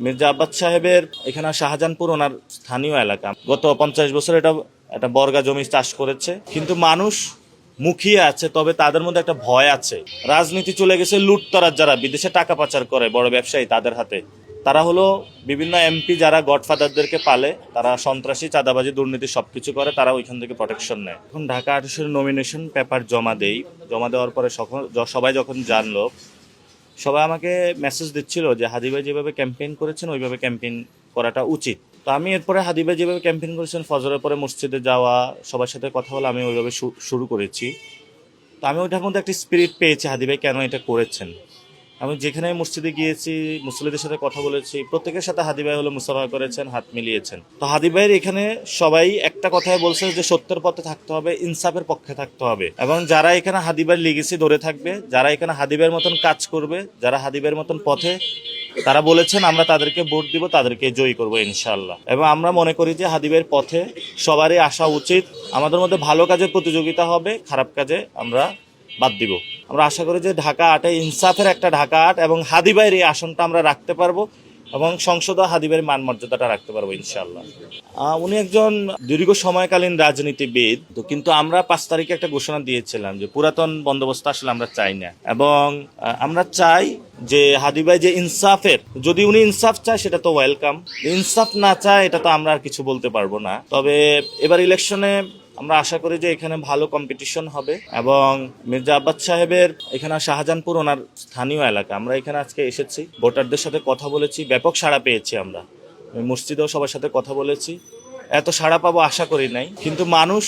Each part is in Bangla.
মির্জা আব্বাস সাহেবের এখানে শাহজাহানপুর ওনার স্থানীয় এলাকা। গত 50 বছর এটা একটা বর্গা জমি চাষ করেছে, কিন্তু মানুষ মুখিয়ে আছে, তবে তাদের মধ্যে একটা ভয় আছে। রাজনীতি চলে গেছে লুটতরাজ, যারা বিদেশে টাকা পাচার করে বড় ব্যবসায়ী তাদের হাতে। তারা হলো বিভিন্ন এমপি যারা গডফাদারদেরকে পালে, তারা সন্ত্রাসী, চাঁদাবাজি, দুর্নীতি সবকিছু করে, তারা ওইখান থেকে প্রোটেকশন নেয়। এখন ঢাকা 18 নমিনেশন পেপার জমা দেওয়ার পরে সবাই যখন জানলো, সবাই আমাকে মেসেজ দিচ্ছিল যে হাদি ভাই যেভাবে ক্যাম্পেইন করেছেন ওইভাবে ক্যাম্পেইন করাটা উচিত। তো আমি এরপরে হাদি ভাই যেভাবে ক্যাম্পেইন করেছেন, ফজরের পরে মসজিদে যাওয়া, সবার সাথে কথা বলে আমি ওইভাবে শুরু করেছি। তো আমি ওইটার মধ্যে একটা স্পিরিট পেয়েছি হাদি ভাই কেন এটা করেছেন। আমি যেখানে মসজিদে গিয়েছি, মুসল্লিদের সাথে কথা বলেছি, প্রত্যেকের সাথে হাদি ভাই হলো মুসাফা করেছেন, হাত মিলিয়েছেন। তো হাদি ভাইয়ের এখানে সবাই একটা কথাই বলছে যে সত্যের পথে থাকতে হবে, ইনসাফের পক্ষে থাকতে হবে, এবং যারা এখানে হাদি ভাইয়ের লিগেসি ধরে থাকবে, যারা এখানে হাদি ভাইয়ের মতন কাজ করবে, যারা হাদি ভাইয়ের মতন পথে, তারা বলেছেন আমরা তাদেরকে ভোট দিব, তাদেরকে জয়ী করবো ইনশাআল্লাহ। এবং আমরা মনে করি যে হাদি ভাইয়ের পথে সবারই আসা উচিত। আমাদের মধ্যে ভালো কাজের প্রতিযোগিতা হবে, খারাপ কাজে আমরা বাদ দিব। আমরা আশা করি যে ঢাকা 8-এ ইনসাফের একটা ঢাকা 8 এবং হাদি ভাইয়ের এই আসনটা আমরা রাখতে পারবো, এবং সংসদে হাদি ভাইয়ের মান মর্যাদাটা রাখতে পারবো ইনশাআল্লাহ। উনি একজন দীর্ঘ সময়কালীন রাজনীতিবিদ, তো কিন্তু আমরা 5 তারিখে একটা ঘোষণা দিয়েছিলাম যে পুরাতন বন্দোবস্ত আসলে আমরা চাই না, এবং আমরা চাই যে হাদি ভাই যে ইনসাফের, যদি উনি ইনসাফ চায় সেটা তো ওয়েলকাম, ইনসাফ না চায় এটা তো আমরা আর কিছু বলতে পারবো না। তবে এবার ইলেকশনে আমরা আশা করি যে এখানে ভালো কম্পিটিশন হবে, এবং মির্জা আব্বাস সাহেবের এখানে শাহজাহানপুর ওনার স্থানীয় এলাকা। আমরা এখানে আজকে এসেছি, ভোটারদের সাথে কথা বলেছি, ব্যাপক সাড়া পেয়েছি। আমরা মসজিদেও সবার সাথে কথা বলেছি, এত সাড়া পাবো আশা করি নাই, কিন্তু মানুষ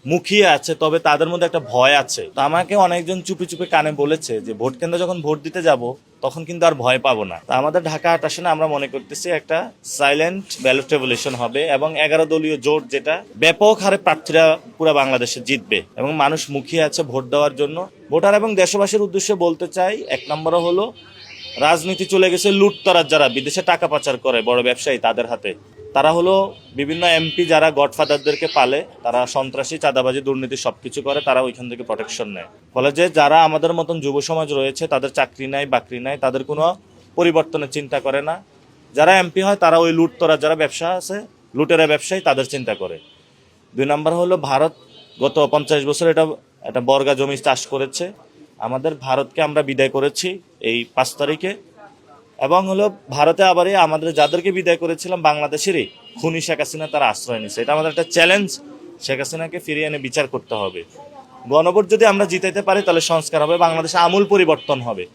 মুখিয়ে আছে, তবে তাদের মধ্যে একটা ভয় আছে। তো আমাকে অনেকজন চুপি চুপি কানে বলেছে যে ভোট কেন্দ্রে যখন ভোট দিতে যাব তখন কিন্তু আর ভয় পাবো না। তা আমাদের ঢাকা 8 আসনে আমরা মনে করতেছি একটা সাইলেন্ট ব্যালট রেভলিউশন হবে, এবং 11 দলীয় জোট, যেটা ব্যাপক হারে প্রার্থীরা পুরো বাংলাদেশে জিতবে, এবং মানুষ মুখিয়ে আছে ভোট দেওয়ার জন্য। ভোটার এবং দেশবাসীর উদ্দেশ্যে বলতে চাই, 1 নম্বর হলো রাজনীতি চলে গেছে লুটতরাজ, যারা বিদেশে টাকা পাচার করে বড় ব্যবসায়ী তাদের হাতে। তারা হলো বিভিন্ন এমপি যারা গডফাদারদেরকে পালে, তারা সন্ত্রাসী, চাঁদাবাজি, দুর্নীতি সবকিছু করে, তারা ওইখান থেকে প্রোটেকশন নেয়। ফলে যে যারা আমাদের মতন যুব সমাজ রয়েছে, তাদের চাকরি নাই, বাকরি নাই, তাদের কোনো পরিবর্তনের চিন্তা করে না। যারা এমপি হয় তারা ওই লুটতরাজ, যারা ব্যবসা আছে, লুটেরা ব্যবসায়ী, তাদের চিন্তা করে। 2 নম্বর হলো ভারত গত 50 বছর এটা একটা বর্গা জমি চাষ করেছে। আমাদের ভারতকে আমরা বিদায় করেছি এই 5 তারিখে, এবং হলো ভারতে আবার আমাদের যাদেরকে বিদায় করেছিলাম বাংলাদেশেরই খুনি শেখ হাসিনা, তারা আশ্রয় নিচ্ছে। এটা আমাদের একটা চ্যালেঞ্জ, শেখ হাসিনাকে ফিরিয়ে এনে বিচার করতে হবে। গণভোট যদি আমরা জিতাইতে পারি তাহলে সংস্কার হবে, বাংলাদেশে আমূল পরিবর্তন হবে।